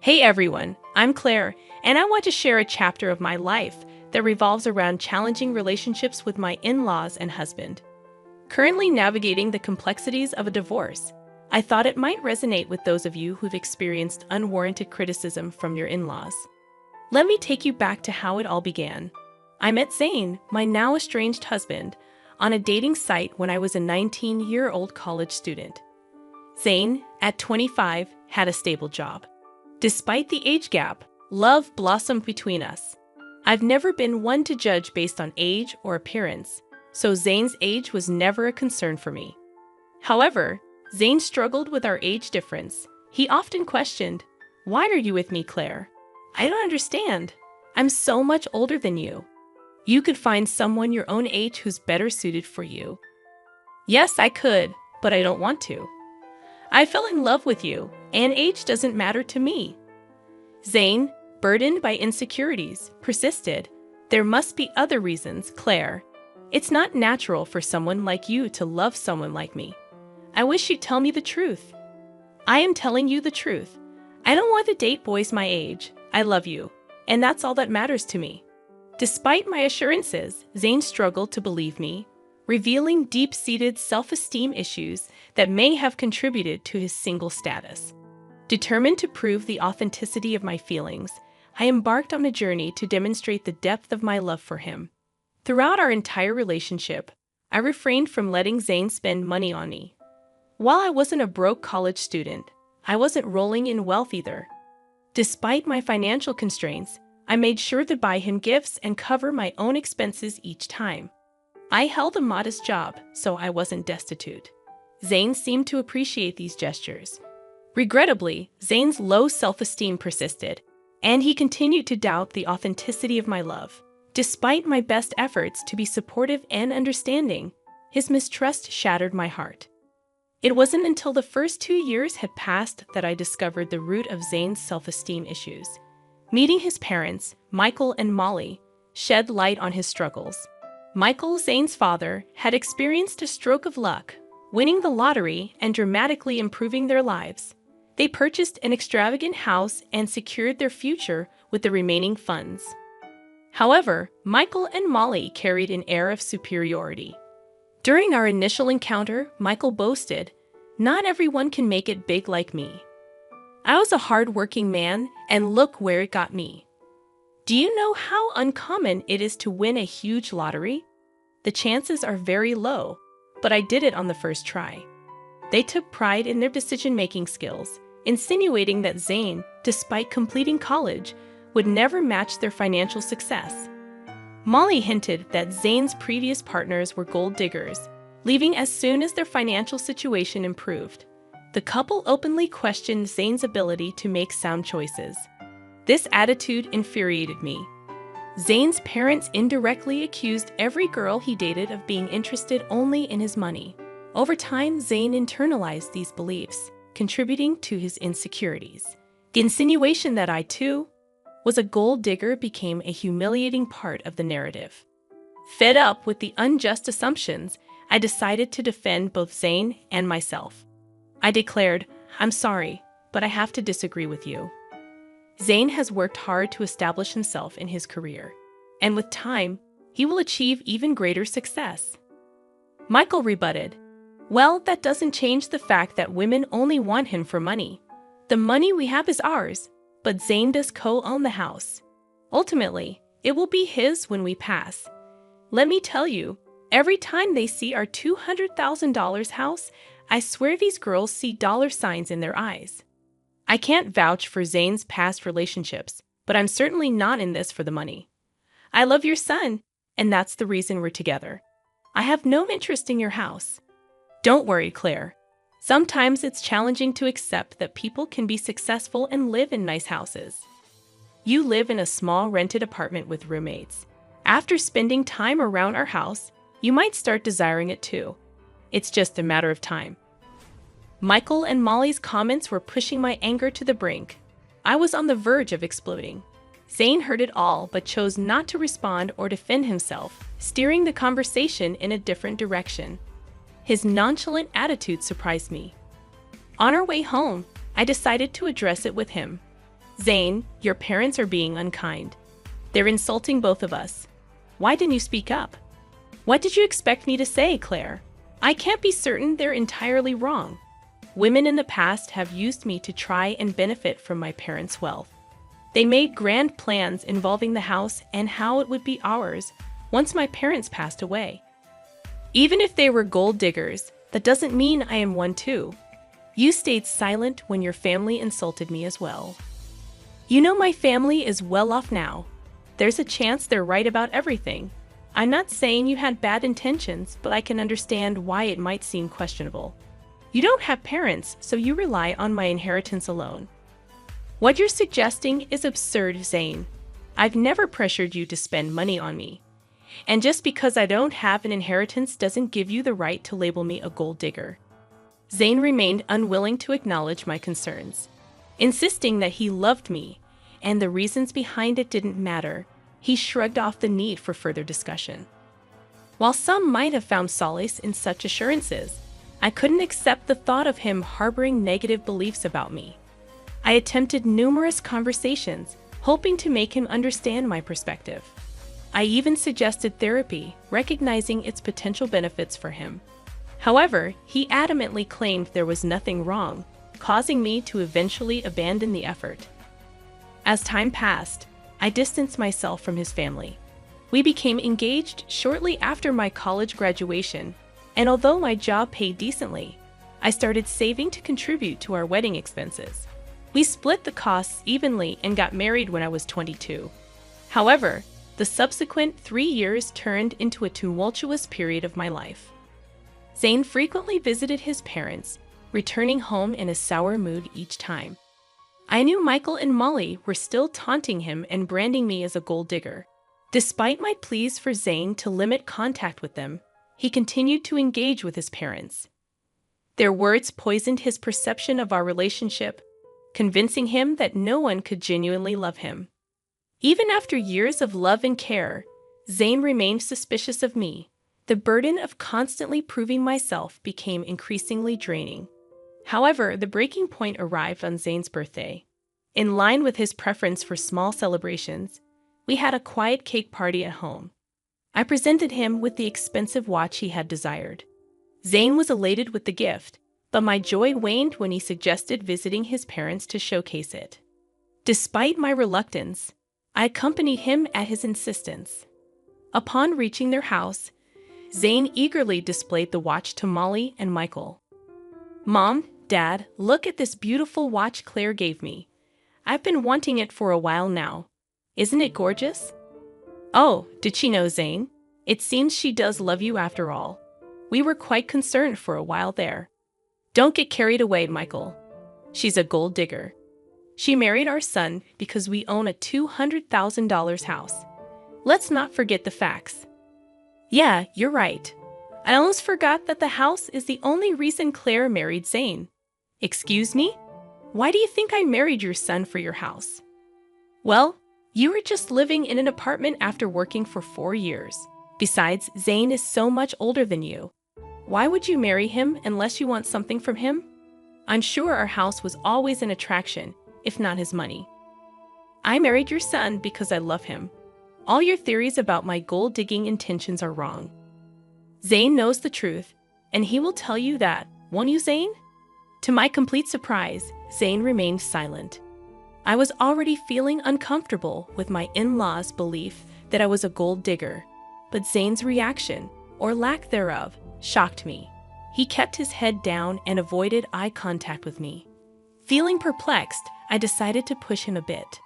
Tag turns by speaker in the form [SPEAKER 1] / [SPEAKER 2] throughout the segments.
[SPEAKER 1] Hey everyone, I'm Claire, and I want to share a chapter of my life that revolves around challenging relationships with my in-laws and husband. Currently navigating the complexities of a divorce, I thought it might resonate with those of you who've experienced unwarranted criticism from your in-laws. Let me take you back to how it all began. I met Zane, my now estranged husband, on a dating site when I was a 19-year-old college student. Zane, at 25, had a stable job. Despite the age gap, love blossomed between us. I've never been one to judge based on age or appearance, so Zane's age was never a concern for me. However, Zane struggled with our age difference. He often questioned, "Why are you with me, Claire? I don't understand. I'm so much older than you. You could find someone your own age who's better suited for you." Yes, I could, but I don't want to. I fell in love with you, and age doesn't matter to me. Zane, burdened by insecurities, persisted. "There must be other reasons, Claire. It's not natural for someone like you to love someone like me. I wish you'd tell me the truth." I am telling you the truth. I don't want to date boys my age. I love you, and that's all that matters to me. Despite my assurances, Zane struggled to believe me, revealing deep-seated self-esteem issues that may have contributed to his single status. Determined to prove the authenticity of my feelings, I embarked on a journey to demonstrate the depth of my love for him. Throughout our entire relationship, I refrained from letting Zane spend money on me. While I wasn't a broke college student, I wasn't rolling in wealth either. Despite my financial constraints, I made sure to buy him gifts and cover my own expenses each time. I held a modest job, so I wasn't destitute. Zane seemed to appreciate these gestures. Regrettably, Zane's low self-esteem persisted, and he continued to doubt the authenticity of my love. Despite my best efforts to be supportive and understanding, his mistrust shattered my heart. It wasn't until the first 2 years had passed that I discovered the root of Zane's self-esteem issues. Meeting his parents, Michael and Molly, shed light on his struggles. Michael, Zane's father, had experienced a stroke of luck, winning the lottery and dramatically improving their lives. They purchased an extravagant house and secured their future with the remaining funds. However, Michael and Molly carried an air of superiority. During our initial encounter, Michael boasted, "Not everyone can make it big like me. I was a hard-working man, and look where it got me. Do you know how uncommon it is to win a huge lottery? The chances are very low, but I did it on the first try." They took pride in their decision-making skills, insinuating that Zane, despite completing college, would never match their financial success. Molly hinted that Zane's previous partners were gold diggers, leaving as soon as their financial situation improved. The couple openly questioned Zane's ability to make sound choices. This attitude infuriated me. Zane's parents indirectly accused every girl he dated of being interested only in his money. Over time, Zane internalized these beliefs, contributing to his insecurities. The insinuation that I, too, was a gold digger became a humiliating part of the narrative. Fed up with the unjust assumptions, I decided to defend both Zane and myself. I declared, "I'm sorry, but I have to disagree with you. Zane has worked hard to establish himself in his career, and with time, he will achieve even greater success." Michael rebutted, "Well, that doesn't change the fact that women only want him for money. The money we have is ours, but Zane does co-own the house. Ultimately, it will be his when we pass. Let me tell you, every time they see our $200,000 house, I swear these girls see dollar signs in their eyes." I can't vouch for Zane's past relationships, but I'm certainly not in this for the money. I love your son, and that's the reason we're together. I have no interest in your house. Don't worry, Claire. Sometimes it's challenging to accept that people can be successful and live in nice houses. You live in a small rented apartment with roommates. After spending time around our house, you might start desiring it too. It's just a matter of time. Michael and Molly's comments were pushing my anger to the brink. I was on the verge of exploding. Zane heard it all but chose not to respond or defend himself, steering the conversation in a different direction. His nonchalant attitude surprised me. On our way home, I decided to address it with him. Zane, your parents are being unkind. They're insulting both of us. Why didn't you speak up? What did you expect me to say, Claire? I can't be certain they're entirely wrong. Women in the past have used me to try and benefit from my parents' wealth. They made grand plans involving the house and how it would be ours once my parents passed away. Even if they were gold diggers, that doesn't mean I am one too. You stayed silent when your family insulted me as well. You know my family is well off now. There's a chance they're right about everything. I'm not saying you had bad intentions, but I can understand why it might seem questionable. You don't have parents, so you rely on my inheritance alone. What you're suggesting is absurd, Zane. I've never pressured you to spend money on me. And just because I don't have an inheritance doesn't give you the right to label me a gold digger. Zane remained unwilling to acknowledge my concerns, insisting that he loved me, and the reasons behind it didn't matter. He shrugged off the need for further discussion. While some might have found solace in such assurances, I couldn't accept the thought of him harboring negative beliefs about me. I attempted numerous conversations, hoping to make him understand my perspective. I even suggested therapy, recognizing its potential benefits for him. However, he adamantly claimed there was nothing wrong, causing me to eventually abandon the effort. As time passed, I distanced myself from his family. We became engaged shortly after my college graduation, and although my job paid decently, I started saving to contribute to our wedding expenses. We split the costs evenly and got married when I was 22. However, the subsequent 3 years turned into a tumultuous period of my life. Zane frequently visited his parents, returning home in a sour mood each time. I knew Michael and Molly were still taunting him and branding me as a gold digger. Despite my pleas for Zane to limit contact with them, he continued to engage with his parents. Their words poisoned his perception of our relationship, convincing him that no one could genuinely love him. Even after years of love and care, Zane remained suspicious of me. The burden of constantly proving myself became increasingly draining. However, the breaking point arrived on Zane's birthday. In line with his preference for small celebrations, we had a quiet cake party at home. I presented him with the expensive watch he had desired. Zane was elated with the gift, but my joy waned when he suggested visiting his parents to showcase it. Despite my reluctance, I accompanied him at his insistence. Upon reaching their house, Zane eagerly displayed the watch to Molly and Michael. "Mom, Dad, look at this beautiful watch Claire gave me. I've been wanting it for a while now. Isn't it gorgeous?" "Oh, did she know, Zane? It seems she does love you after all. We were quite concerned for a while there." "Don't get carried away, Michael. She's a gold digger. She married our son because we own a $200,000 house. Let's not forget the facts." "Yeah, you're right. I almost forgot that the house is the only reason Claire married Zane." "Excuse me? Why do you think I married your son for your house?" "Well, you were just living in an apartment after working for 4 years. Besides, Zane is so much older than you. Why would you marry him unless you want something from him? I'm sure our house was always an attraction, if not his money. I married your son because I love him. All your theories about my gold-digging intentions are wrong. Zane knows the truth, and he will tell you that, won't you, Zane?" To my complete surprise, Zane remained silent. I was already feeling uncomfortable with my in-laws' belief that I was a gold digger, but Zane's reaction, or lack thereof, shocked me. He kept his head down and avoided eye contact with me. Feeling perplexed, I decided to push him a bit.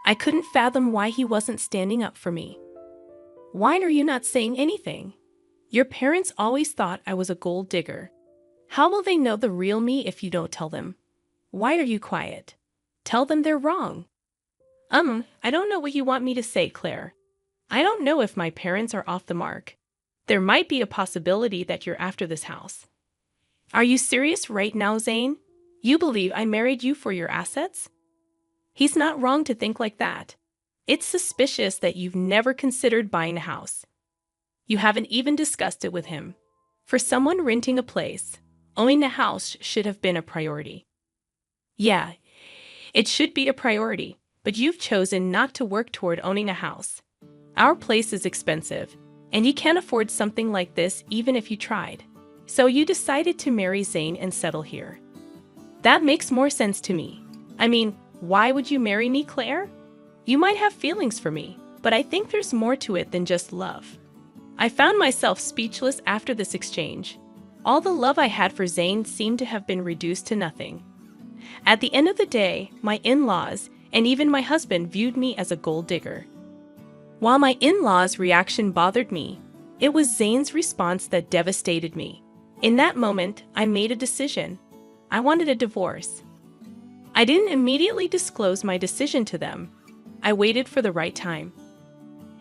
[SPEAKER 1] I couldn't fathom why he wasn't standing up for me. "Why are you not saying anything? Your parents always thought I was a gold digger. How will they know the real me if you don't tell them? Why are you quiet? Tell them they're wrong." I don't know what you want me to say, Claire. I don't know if my parents are off the mark. There might be a possibility that you're after this house." "Are you serious right now, Zane? You believe I married you for your assets?" "He's not wrong to think like that. It's suspicious that you've never considered buying a house. You haven't even discussed it with him. For someone renting a place, owning a house should have been a priority." "Yeah, It should be a priority, but you've chosen not to work toward owning a house. Our place is expensive, and you can't afford something like this even if you tried. So you decided to marry Zane and settle here. That makes more sense to me. I mean, why would you marry me, Claire? You might have feelings for me, but I think there's more to it than just love. I found myself speechless after this exchange. All the love I had for Zane seemed to have been reduced to nothing. At the end of the day, my in-laws and even my husband viewed me as a gold digger. While my in-laws' reaction bothered me, it was Zane's response that devastated me. In that moment, I made a decision. I wanted a divorce. I didn't immediately disclose my decision to them. I waited for the right time.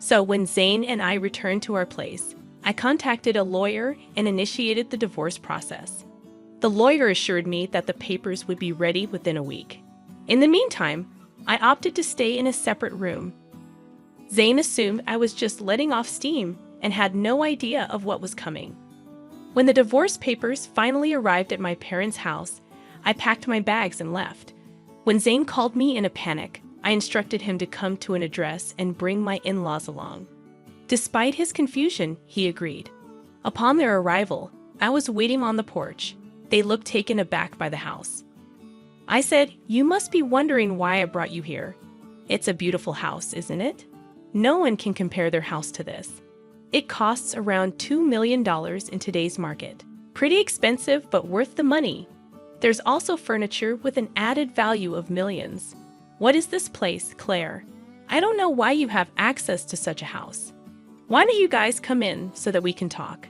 [SPEAKER 1] So when Zane and I returned to our place, I contacted a lawyer and initiated the divorce process. The lawyer assured me that the papers would be ready within a week. In the meantime, I opted to stay in a separate room. Zane assumed I was just letting off steam and had no idea of what was coming. When the divorce papers finally arrived at my parents' house, I packed my bags and left. When Zane called me in a panic, I instructed him to come to an address and bring my in-laws along. Despite his confusion, he agreed. Upon their arrival, I was waiting on the porch. They looked taken aback by the house. I said, "You must be wondering why I brought you here. It's a beautiful house, isn't it? No one can compare their house to this. It costs around $2 million in today's market. Pretty expensive, but worth the money. There's also furniture with an added value of millions. What is this place, Claire? I don't know why you have access to such a house. Why don't you guys come in so that we can talk?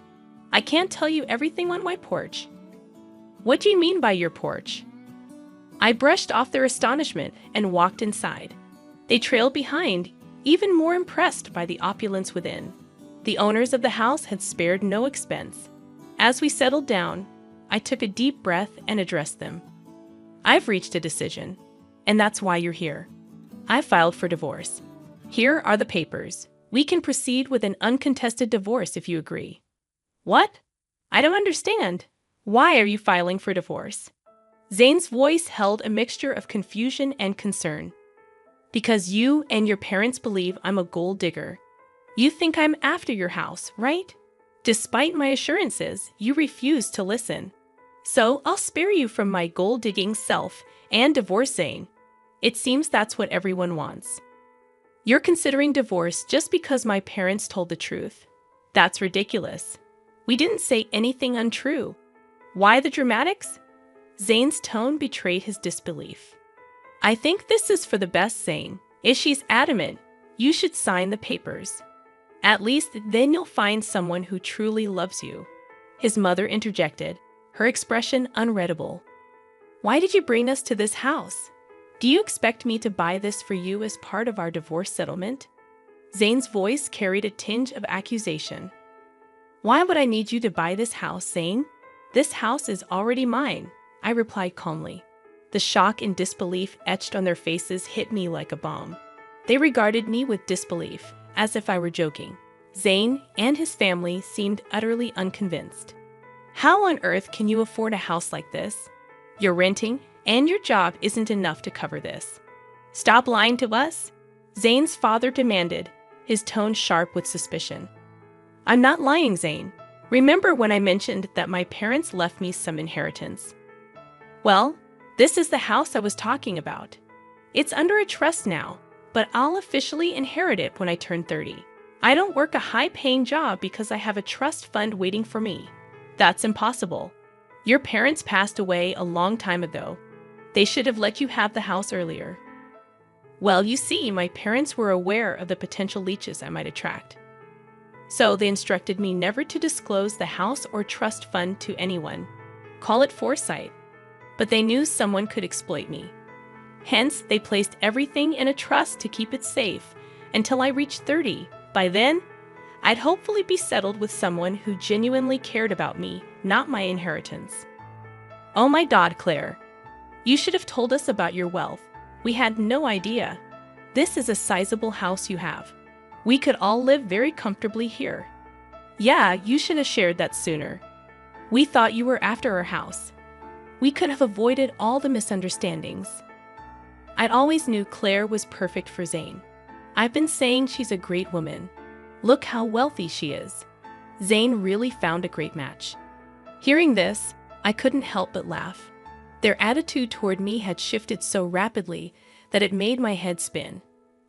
[SPEAKER 1] I can't tell you everything on my porch." "What do you mean by your porch?" I brushed off their astonishment and walked inside. They trailed behind, even more impressed by the opulence within. The owners of the house had spared no expense. As we settled down, I took a deep breath and addressed them. "I've reached a decision, and that's why you're here. I filed for divorce. Here are the papers. We can proceed with an uncontested divorce if you agree." "What? I don't understand. Why are you filing for divorce?" Zane's voice held a mixture of confusion and concern. "Because you and your parents believe I'm a gold digger. You think I'm after your house, right? Despite my assurances, you refuse to listen. So I'll spare you from my gold-digging self and divorce Zane. It seems that's what everyone wants. You're considering divorce just because my parents told the truth. That's ridiculous. We didn't say anything untrue. Why the dramatics?" Zane's tone betrayed his disbelief. "I think this is for the best, Zane. If she's adamant, you should sign the papers. At least then you'll find someone who truly loves you." His mother interjected, her expression unreadable. "Why did you bring us to this house? Do you expect me to buy this for you as part of our divorce settlement?" Zane's voice carried a tinge of accusation. "Why would I need you to buy this house, Zane? This house is already mine," I replied calmly. The shock and disbelief etched on their faces hit me like a bomb. They regarded me with disbelief, as if I were joking. Zane and his family seemed utterly unconvinced. "How on earth can you afford a house like this? You're renting, and your job isn't enough to cover this. Stop lying to us," Zane's father demanded, his tone sharp with suspicion. "I'm not lying, Zane. Remember when I mentioned that my parents left me some inheritance? Well, this is the house I was talking about. It's under a trust now, but I'll officially inherit it when I turn 30. I don't work a high-paying job because I have a trust fund waiting for me. That's impossible. Your parents passed away a long time ago. They should have let you have the house earlier." "Well, you see, my parents were aware of the potential leeches I might attract. So they instructed me never to disclose the house or trust fund to anyone. Call it foresight. But they knew someone could exploit me. Hence, they placed everything in a trust to keep it safe until I reached 30. By then, I'd hopefully be settled with someone who genuinely cared about me, not my inheritance." "Oh my God, Claire. You should have told us about your wealth. We had no idea. This is a sizable house you have. We could all live very comfortably here." "Yeah, you should have shared that sooner. We thought you were after our house. We could have avoided all the misunderstandings." I'd always knew Claire was perfect for Zane. I've been saying she's a great woman. Look how wealthy she is. Zane really found a great match. Hearing this, I couldn't help but laugh. Their attitude toward me had shifted so rapidly that it made my head spin.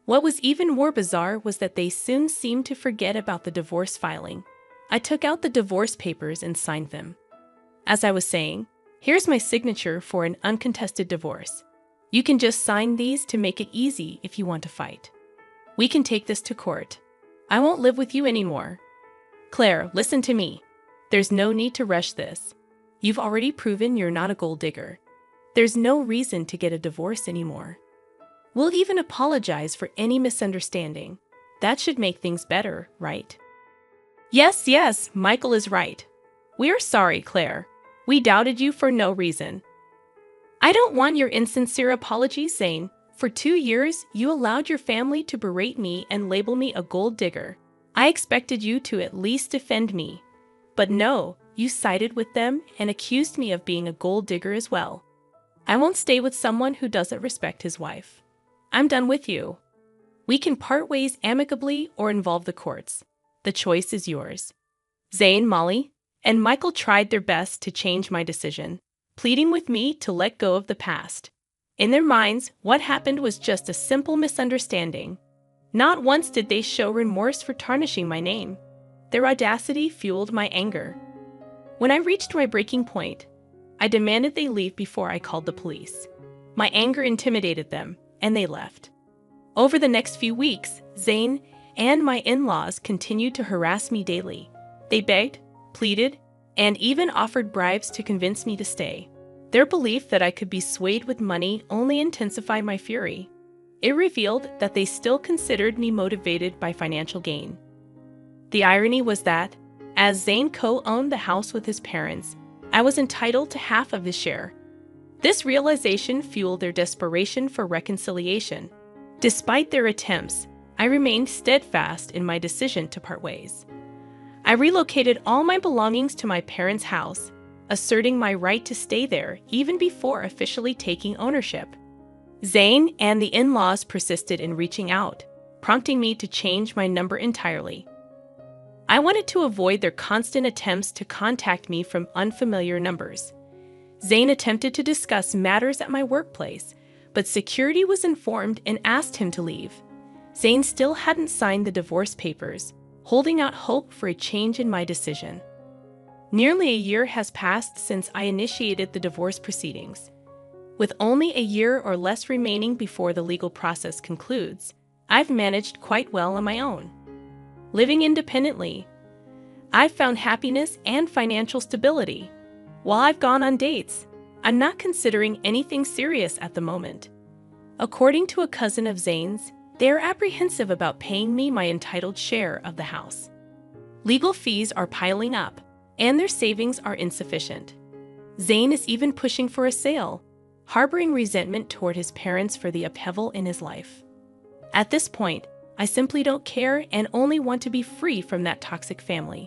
[SPEAKER 1] What was even more bizarre was that they soon seemed to forget about the divorce filing. I took out the divorce papers and signed them. As I was saying, here's my signature for an uncontested divorce. You can just sign these to make it easy if you want to fight. We can take this to court. I won't live with you anymore. Claire, listen to me. There's no need to rush this. You've already proven you're not a gold digger. There's no reason to get a divorce anymore. We'll even apologize for any misunderstanding. That should make things better, right? Yes, Michael is right. We're sorry, Claire. We doubted you for no reason. I don't want your insincere apologies, Zane. For 2 years, you allowed your family to berate me and label me a gold digger. I expected you to at least defend me. But no, you sided with them and accused me of being a gold digger as well. I won't stay with someone who doesn't respect his wife. I'm done with you. We can part ways amicably or involve the courts. The choice is yours. Zane, Molly, and Michael tried their best to change my decision, pleading with me to let go of the past. In their minds, what happened was just a simple misunderstanding. Not once did they show remorse for tarnishing my name. Their audacity fueled my anger. When I reached my breaking point, I demanded they leave before I called the police. My anger intimidated them, and they left. Over the next few weeks, Zane and my in-laws continued to harass me daily. They begged, pleaded, and even offered bribes to convince me to stay. Their belief that I could be swayed with money only intensified my fury. It revealed that they still considered me motivated by financial gain. The irony was that, as Zane co-owned the house with his parents, I was entitled to half of his share. This realization fueled their desperation for reconciliation. Despite their attempts, I remained steadfast in my decision to part ways. I relocated all my belongings to my parents' house, asserting my right to stay there even before officially taking ownership. Zane and the in-laws persisted in reaching out, prompting me to change my number entirely. I wanted to avoid their constant attempts to contact me from unfamiliar numbers. Zane attempted to discuss matters at my workplace, but security was informed and asked him to leave. Zane still hadn't signed the divorce papers, holding out hope for a change in my decision. Nearly a year has passed since I initiated the divorce proceedings. With only a year or less remaining before the legal process concludes, I've managed quite well on my own. Living independently, I've found happiness and financial stability. While I've gone on dates, I'm not considering anything serious at the moment. According to a cousin of Zane's, they are apprehensive about paying me my entitled share of the house. Legal fees are piling up, and their savings are insufficient. Zane is even pushing for a sale, harboring resentment toward his parents for the upheaval in his life. At this point, I simply don't care and only want to be free from that toxic family.